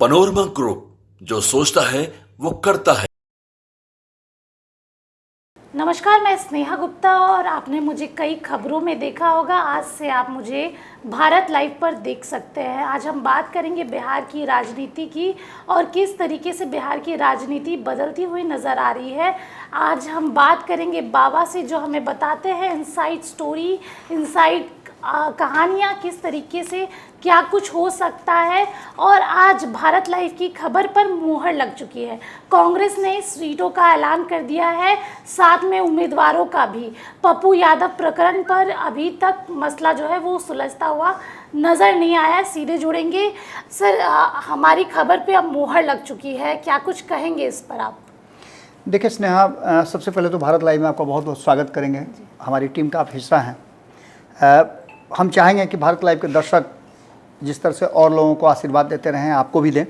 Panorama group, जो सोचता है वो करता है। नमस्कार, मैं स्नेहा गुप्ता और आपने मुझे कई खबरों में देखा होगा। आज से आप मुझे भारत लाइव पर देख सकते हैं। आज हम बात करेंगे बिहार की राजनीति की और किस तरीके से बिहार की राजनीति बदलती हुई नज़र आ रही है। आज हम बात करेंगे बाबा से, जो हमें बताते हैं इनसाइड स्टोरी, इनसाइड कहानियाँ, किस तरीके से क्या कुछ हो सकता है। और आज भारत लाइव की खबर पर मुहर लग चुकी है। कांग्रेस ने सीटों का ऐलान कर दिया है, साथ में उम्मीदवारों का भी। पप्पू यादव प्रकरण पर अभी तक मसला जो है वो सुलझता हुआ नज़र नहीं आया। सीधे जुड़ेंगे सर, हमारी खबर पे अब मुहर लग चुकी है, क्या कुछ कहेंगे इस पर आप? देखिए स्नेहा, सबसे पहले तो भारत लाइव में आपका बहुत बहुत स्वागत करेंगे। हमारी टीम का आप हिस्सा हैं। हम चाहेंगे कि भारत लाइव के दर्शक जिस तरह से और लोगों को आशीर्वाद देते रहें, आपको भी दें।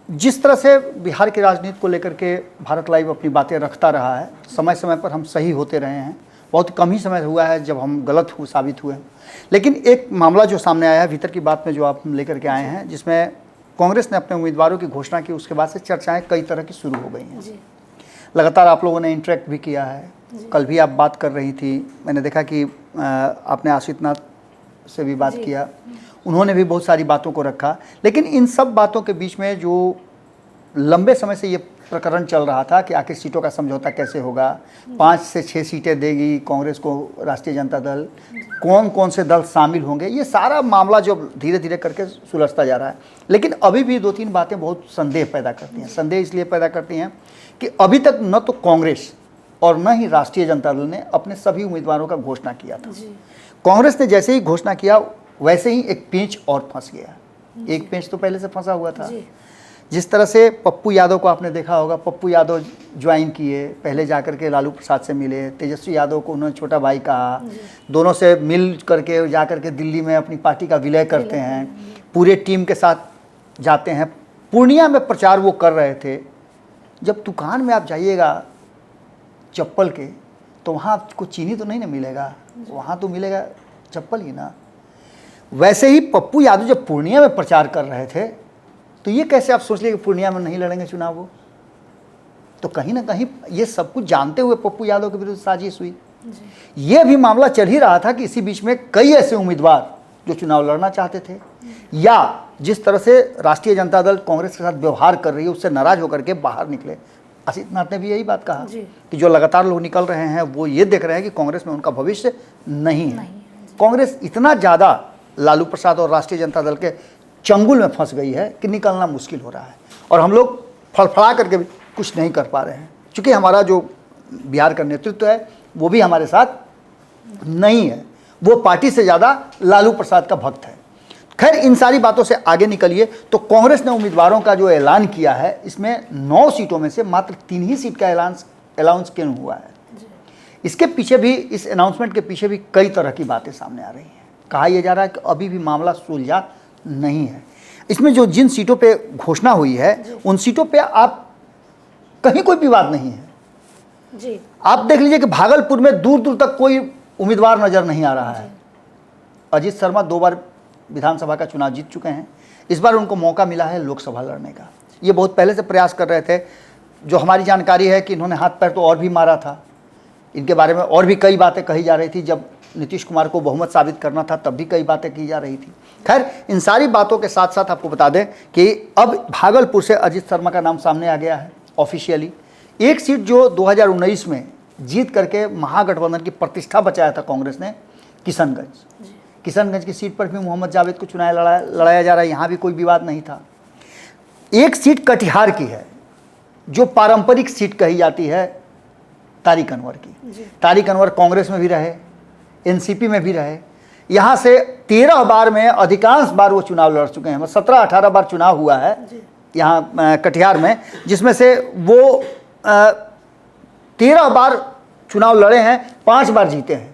जिस तरह से बिहार की राजनीति को लेकर के भारत लाइव अपनी बातें रखता रहा है, समय समय पर हम सही होते रहे हैं। बहुत कम ही समय हुआ है जब हम गलत साबित हुए हैं। लेकिन एक मामला जो सामने आया है भीतर की बात में, जो आप लेकर के आए हैं, जिसमें कांग्रेस ने अपने उम्मीदवारों की घोषणा की, उसके बाद से चर्चाएँ कई तरह की शुरू हो गई हैं। लगातार आप लोगों ने इंटरेक्ट भी किया है। कल भी आप बात कर रही थी, मैंने देखा कि आपने आशीष से भी बात किया, उन्होंने भी बहुत सारी बातों को रखा। लेकिन इन सब बातों के बीच में जो लंबे समय से ये प्रकरण चल रहा था कि आखिर सीटों का समझौता कैसे होगा, 5 से 6 सीटें देगी कांग्रेस को राष्ट्रीय जनता दल, कौन कौन से दल शामिल होंगे, ये सारा मामला जो धीरे धीरे करके सुलझता जा रहा है। लेकिन अभी भी 2-3 बातें बहुत संदेह पैदा करती हैं। संदेह इसलिए पैदा करती हैं कि अभी तक न तो कांग्रेस और न ही राष्ट्रीय जनता दल ने अपने सभी उम्मीदवारों का घोषणा किया था। कांग्रेस ने जैसे ही घोषणा किया वैसे ही एक पेंच और फंस गया। एक पेंच तो पहले से फंसा हुआ था। जिस तरह से पप्पू यादव को आपने देखा होगा, पप्पू यादव ज्वाइन किए, पहले जाकर के लालू प्रसाद से मिले, तेजस्वी यादव को उन्होंने छोटा भाई कहा, दोनों से मिल करके जाकर के दिल्ली में अपनी पार्टी का विलय करते हैं, पूरे टीम के साथ जाते हैं। पूर्णिया में प्रचार वो कर रहे थे। जब दुकान में आप जाइएगा चप्पल के, तो वहाँ आपको चीनी तो नहीं ना मिलेगा, वहाँ तो मिलेगा चप्पल ही ना। वैसे ही पप्पू यादव जब पूर्णिया में प्रचार कर रहे थे, तो ये कैसे आप सोच लिए कि पूर्णिया में नहीं लड़ेंगे चुनाव वो? तो कहीं ना कहीं ये सब कुछ जानते हुए पप्पू यादव के विरुद्ध साजिश हुई। ये भी मामला चल ही रहा था कि इसी बीच में कई ऐसे उम्मीदवार जो चुनाव लड़ना चाहते थे, या जिस तरह से राष्ट्रीय जनता दल कांग्रेस के साथ व्यवहार कर रही है उससे नाराज होकर के बाहर निकले। आशीष ने भी यही बात कहा कि जो लगातार लोग निकल रहे हैं वो ये देख रहे हैं कि कांग्रेस में उनका भविष्य नहीं है। कांग्रेस इतना ज़्यादा लालू प्रसाद और राष्ट्रीय जनता दल के चंगुल में फंस गई है कि निकलना मुश्किल हो रहा है। और हम लोग फड़फड़ा करके भी कुछ नहीं कर पा रहे हैं, क्योंकि हमारा जो बिहार का नेतृत्व है वो भी हमारे साथ नहीं है। वो पार्टी से ज़्यादा लालू प्रसाद का भक्त है। खैर, इन सारी बातों से आगे निकलिए तो कांग्रेस ने उम्मीदवारों का जो ऐलान किया है, इसमें 9 सीटों में से मात्र 3 ही सीट का अनाउंस क्यों हुआ है। इसके पीछे भी, इस अनाउंसमेंट के पीछे भी कई तरह की बातें सामने आ रही हैं। कहा यह जा रहा है कि अभी भी मामला सुलझा नहीं है। इसमें जो जिन सीटों पे घोषणा हुई है उन सीटों पे आप कहीं कोई विवाद नहीं है। आप देख लीजिए कि भागलपुर में दूर दूर तक कोई उम्मीदवार नजर नहीं आ रहा है। अजीत शर्मा 2 बार विधानसभा का चुनाव जीत चुके हैं। इस बार उनको मौका मिला है लोकसभा लड़ने का। ये बहुत पहले से प्रयास कर रहे थे। जो हमारी जानकारी है कि इन्होंने हाथ पैर तो और भी मारा था, इनके बारे में और भी कई बातें कही जा रही थी। जब नीतीश कुमार को बहुमत साबित करना था तब भी कई बातें की जा रही थी। खैर, इन सारी बातों के साथ साथ आपको बता दें कि अब भागलपुर से अजीत शर्मा का नाम सामने आ गया है ऑफिशियली। एक सीट जो 2019 में जीत करके महागठबंधन की प्रतिष्ठा बचाया था कांग्रेस ने, किशनगंज की सीट पर भी मोहम्मद जावेद को चुनाव लड़ाया जा रहा है। यहाँ भी कोई विवाद नहीं था। एक सीट कटिहार की है जो पारंपरिक सीट कही जाती है तारिक अनवर की। तारिक अनवर कांग्रेस में भी रहे, एनसीपी में भी रहे। यहाँ से 13 बार में अधिकांश बार वो चुनाव लड़ चुके हैं। 17-18 बार चुनाव हुआ है यहाँ कटिहार में, जिसमें से वो 13 बार चुनाव लड़े हैं, 5 बार जीते हैं।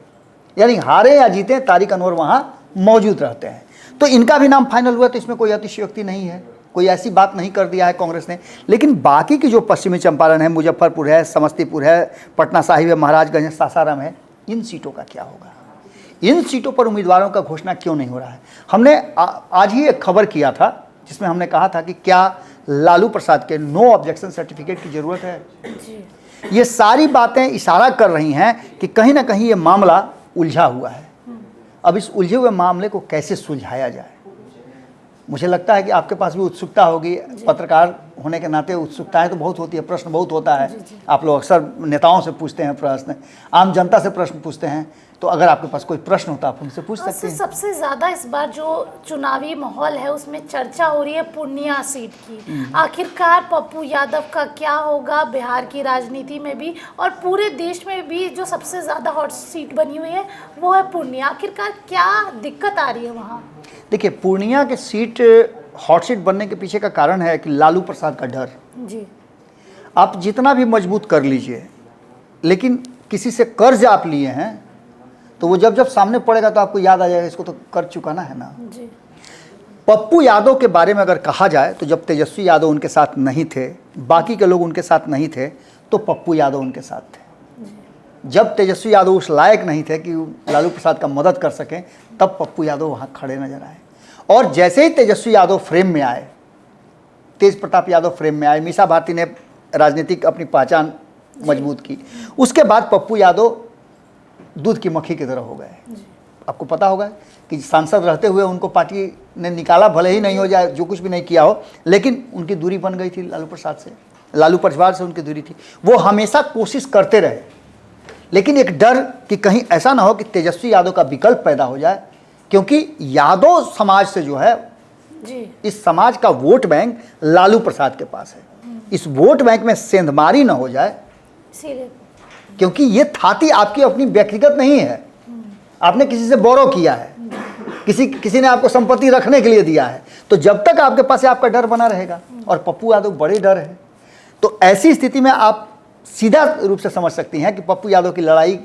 यानी हारे या जीते तारिक अनवर वहाँ मौजूद रहते हैं। तो इनका भी नाम फाइनल हुआ। तो इसमें कोई अतिशयोक्ति नहीं है, कोई ऐसी बात नहीं कर दिया है कांग्रेस ने। लेकिन बाकी की जो पश्चिमी चंपारण है, मुजफ्फरपुर है, समस्तीपुर है, पटना साहिब है, महाराजगंज है, सासाराम है, इन सीटों का क्या होगा? इन सीटों पर उम्मीदवारों का घोषणा क्यों नहीं हो रहा है? हमने आज ही एक खबर किया था जिसमें हमने कहा था कि क्या लालू प्रसाद के नो ऑब्जेक्शन सर्टिफिकेट की ज़रूरत है। जी। ये सारी बातें इशारा कर रही हैं कि कहीं ना कहीं ये मामला उलझा हुआ है। अब इस उलझे हुए मामले को कैसे सुलझाया जाए, मुझे लगता है कि आपके पास भी उत्सुकता होगी। पत्रकार होने के नाते उत्सुकताएं तो बहुत होती है, प्रश्न बहुत होता है। आप लोग अक्सर नेताओं से पूछते हैं प्रश्न, आम जनता से प्रश्न पूछते हैं, तो अगर आपके पास कोई प्रश्न होता है आप उनसे पूछ सकते हैं। सबसे ज़्यादा इस बार जो चुनावी माहौल है उसमें चर्चा हो रही है पूर्णिया सीट की। आखिरकार पप्पू यादव का क्या होगा बिहार की राजनीति में भी और पूरे देश में भी। जो सबसे ज़्यादा हॉट सीट बनी हुई है वो है पूर्णिया। आखिरकार क्या दिक्कत आ रही है वहाँ? देखिए, पूर्णिया के सीट हॉट सीट बनने के पीछे का कारण है कि लालू प्रसाद का डर। जी। आप जितना भी मजबूत कर लीजिए, लेकिन किसी से कर्ज आप लिए हैं तो वो जब जब सामने पड़ेगा तो आपको याद आ जाएगा इसको तो कर चुकाना है ना। जी। पप्पू यादव के बारे में अगर कहा जाए तो जब तेजस्वी यादव उनके साथ नहीं थे, बाकी के लोग उनके साथ नहीं थे, तो पप्पू यादव उनके साथ थे। जब तेजस्वी यादव उस लायक नहीं थे कि लालू प्रसाद का मदद कर सकें, तब पप्पू यादव वहाँ खड़े नजर आए। और जैसे ही तेजस्वी यादव फ्रेम में आए, तेज प्रताप यादव फ्रेम में आए, मीसा भारती ने राजनीतिक अपनी पहचान मजबूत की, उसके बाद पप्पू यादव दूध की मक्खी की तरह हो गए। आपको पता होगा कि सांसद रहते हुए उनको पार्टी ने निकाला, भले ही नहीं हो जाए, जो कुछ भी नहीं किया हो, लेकिन उनकी दूरी बन गई थी लालू प्रसाद से, लालू परिवार से उनकी दूरी थी। वो हमेशा कोशिश करते रहे, लेकिन एक डर कि कहीं ऐसा ना हो कि तेजस्वी यादव का विकल्प पैदा हो जाए, क्योंकि यादव समाज से जो है जी। इस समाज का वोट बैंक लालू प्रसाद के पास है। इस वोट बैंक में सेंधमारी ना हो जाए, इसीलिए क्योंकि ये थाती आपकी अपनी व्यक्तिगत नहीं है, आपने किसी से बोरो किया है, किसी ने आपको संपत्ति रखने के लिए दिया है। तो जब तक आपके पास आपका डर बना रहेगा, और पप्पू यादव बड़े डर है, तो ऐसी स्थिति में आप सीधा रूप से समझ सकती हैं कि पप्पू यादव की लड़ाई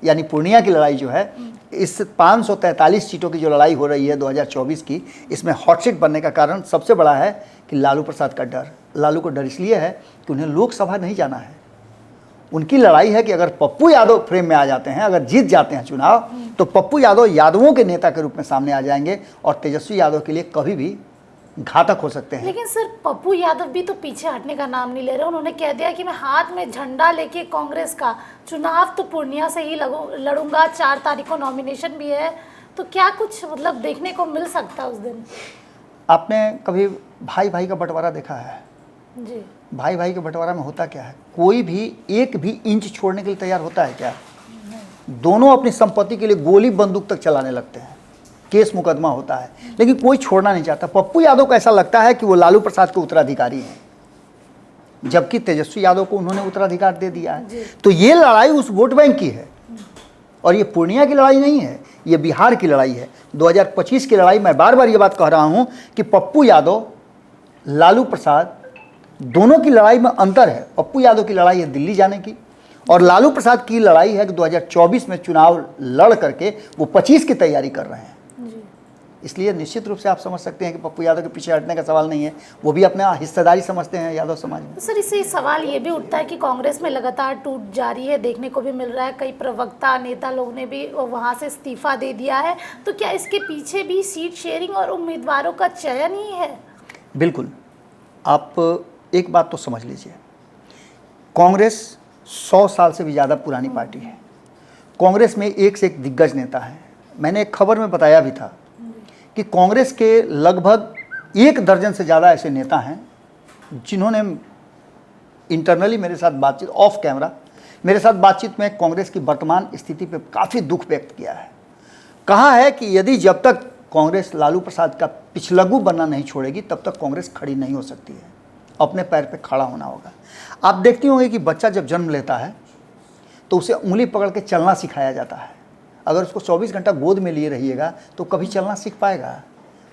यानी पूर्णिया की लड़ाई जो है, इस 543 सीटों की जो लड़ाई हो रही है 2024 की, इसमें हॉट सीट बनने का कारण सबसे बड़ा है कि लालू प्रसाद का डर। लालू को डर इसलिए है कि उन्हें लोकसभा नहीं जाना है। उनकी लड़ाई है कि अगर पप्पू यादव फ्रेम में आ जाते हैं, अगर जीत जाते हैं चुनाव, तो पप्पू यादव यादवों के नेता के रूप में सामने आ जाएंगे और तेजस्वी यादव के लिए कभी भी घातक हो सकते हैं। लेकिन सर पप्पू यादव भी तो पीछे हटने का नाम नहीं ले रहे। उन्होंने कह दिया कि मैं हाथ में झंडा लेके कांग्रेस का चुनाव तो पूर्णिया से ही लड़ूंगा, 4 तारीख को नॉमिनेशन भी है। तो क्या कुछ मतलब देखने को मिल सकता है उस दिन? आपने कभी भाई भाई का बंटवारा देखा है? जी। भाई भाई के बंटवारा में होता क्या है? कोई भी एक भी इंच छोड़ने के लिए तैयार होता है क्या? दोनों अपनी संपत्ति के लिए गोली बंदूक तक चलाने लगते हैं, केस मुकदमा होता है, लेकिन कोई छोड़ना नहीं चाहता। पप्पू यादव को ऐसा लगता है कि वो लालू प्रसाद के उत्तराधिकारी हैं, जबकि तेजस्वी यादव को उन्होंने उत्तराधिकार दे दिया है। तो ये लड़ाई उस वोट बैंक की है, और ये पूर्णिया की लड़ाई नहीं है, ये बिहार की लड़ाई है, 2025 की लड़ाई। मैं बार बार ये बात कह रहा हूँ कि पप्पू यादव, लालू प्रसाद, दोनों की लड़ाई में अंतर है। पप्पू यादव की लड़ाई है दिल्ली जाने की, और लालू प्रसाद की लड़ाई है कि 2024 में चुनाव लड़ करके वो 25 की तैयारी कर रहे हैं। इसलिए निश्चित रूप से आप समझ सकते हैं कि पप्पू यादव के पीछे हटने का सवाल नहीं है, वो भी अपना हिस्सेदारी समझते हैं यादव समाज में। तो सर इससे सवाल ये भी उठता है कि कांग्रेस में लगातार टूट जारी है, देखने को भी मिल रहा है। कई प्रवक्ता नेता लोग ने भी वहाँ से इस्तीफा दे दिया है। तो क्या इसके पीछे भी सीट शेयरिंग और उम्मीदवारों का चयन ही है? बिल्कुल। आप एक बात तो समझ लीजिए, कांग्रेस 100 साल से भी ज़्यादा पुरानी पार्टी है। कांग्रेस में एक से एक दिग्गज नेता है। मैंने एक खबर में बताया भी था कि कांग्रेस के लगभग 1 दर्जन से ज़्यादा ऐसे नेता हैं जिन्होंने इंटरनली मेरे साथ बातचीत, ऑफ कैमरा मेरे साथ बातचीत में कांग्रेस की वर्तमान स्थिति पे काफ़ी दुख व्यक्त किया है। कहा है कि यदि जब तक कांग्रेस लालू प्रसाद का पिछलग्गू बनना नहीं छोड़ेगी, तब तक कांग्रेस खड़ी नहीं हो सकती है, अपने पैर पे खड़ा होना होगा। आप देखती होंगे कि बच्चा जब जन्म लेता है तो उसे उंगली पकड़ के चलना सिखाया जाता है। अगर उसको 24 घंटा गोद में लिए रहिएगा तो कभी चलना सीख पाएगा।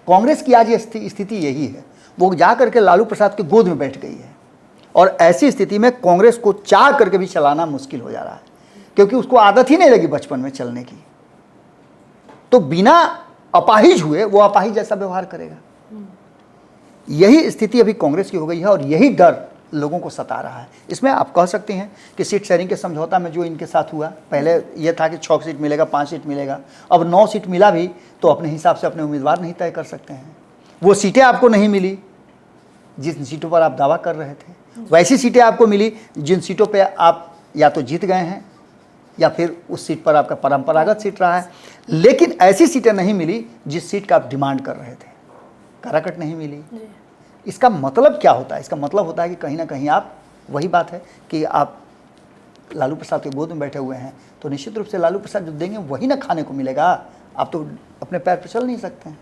कांग्रेस की आज स्थिति यही है, वो जा करके लालू प्रसाद के गोद में बैठ गई है, और ऐसी स्थिति में कांग्रेस को चाह करके भी चलाना मुश्किल हो जा रहा है, क्योंकि उसको आदत ही नहीं लगी बचपन में चलने की। तो बिना अपाहिज हुए वो अपाहिज जैसा व्यवहार करेगा। यही स्थिति अभी कांग्रेस की हो गई है, और यही डर लोगों को सता रहा है। इसमें आप कह सकते हैं कि सीट शेयरिंग के समझौता में जो इनके साथ हुआ, पहले यह था कि 6 सीट मिलेगा, 5 सीट मिलेगा, अब 9 सीट मिला भी तो अपने हिसाब से अपने उम्मीदवार नहीं तय कर सकते हैं। वो सीटें आपको नहीं मिली जिन सीटों पर आप दावा कर रहे थे वैसी सीटें आपको मिली जिन सीटों पे आप या तो जीत गए हैं या फिर उस सीट पर आपका परंपरागत सीट रहा है, लेकिन ऐसी सीटें नहीं मिली जिस सीट का आप डिमांड कर रहे थे, काराकट नहीं मिली। इसका मतलब क्या होता है? इसका मतलब होता है कि कहीं ना कहीं आप, वही बात है कि आप लालू प्रसाद के गोद में बैठे हुए हैं, तो निश्चित रूप से लालू प्रसाद जो देंगे वही ना खाने को मिलेगा। आप तो अपने पैर पर चल नहीं सकते हैं।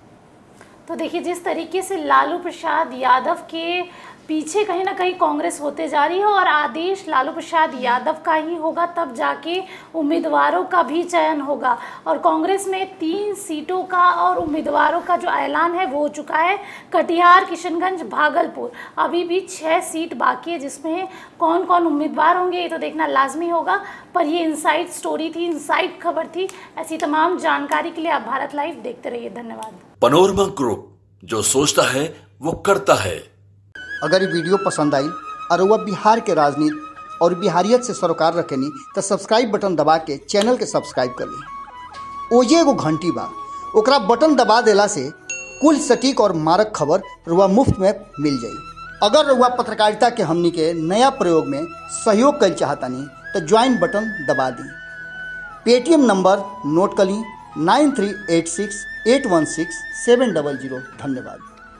तो देखिए, जिस तरीके से लालू प्रसाद यादव के पीछे कहीं ना कहीं कांग्रेस होते जा रही है और आदेश लालू प्रसाद यादव का ही होगा, तब जाके उम्मीदवारों का भी चयन होगा। और कांग्रेस में 3 सीटों का और उम्मीदवारों का जो ऐलान है वो हो चुका है। कटिहार, किशनगंज, भागलपुर, अभी भी 6 सीट बाकी है, जिसमें कौन कौन उम्मीदवार होंगे ये तो देखना लाजमी होगा। पर ये इनसाइड स्टोरी थी, इनसाइड खबर थी। ऐसी तमाम जानकारी के लिए आप भारत लाइव देखते रहिए। धन्यवाद। पनोरमा ग्रुप, जो सोचता है वो करता है। अगर ये वीडियो पसंद आई और वह बिहार के राजनीति और बिहारियत से सरोकार रखेनी तो सब्सक्राइब बटन दबा के चैनल के सब्सक्राइब कर ली। ओजे एगो घंटी बा, ओकरा बटन दबा देला से कुल सटीक और मारक खबर रुआ मुफ्त में मिल जाई। अगर रुआ पत्रकारिता के हमनी के नया प्रयोग में सहयोग कर चाहतानी तो ज्वाइन बटन दबा दी। पेटीएम नंबर नोट कर ली 9386816700। धन्यवाद।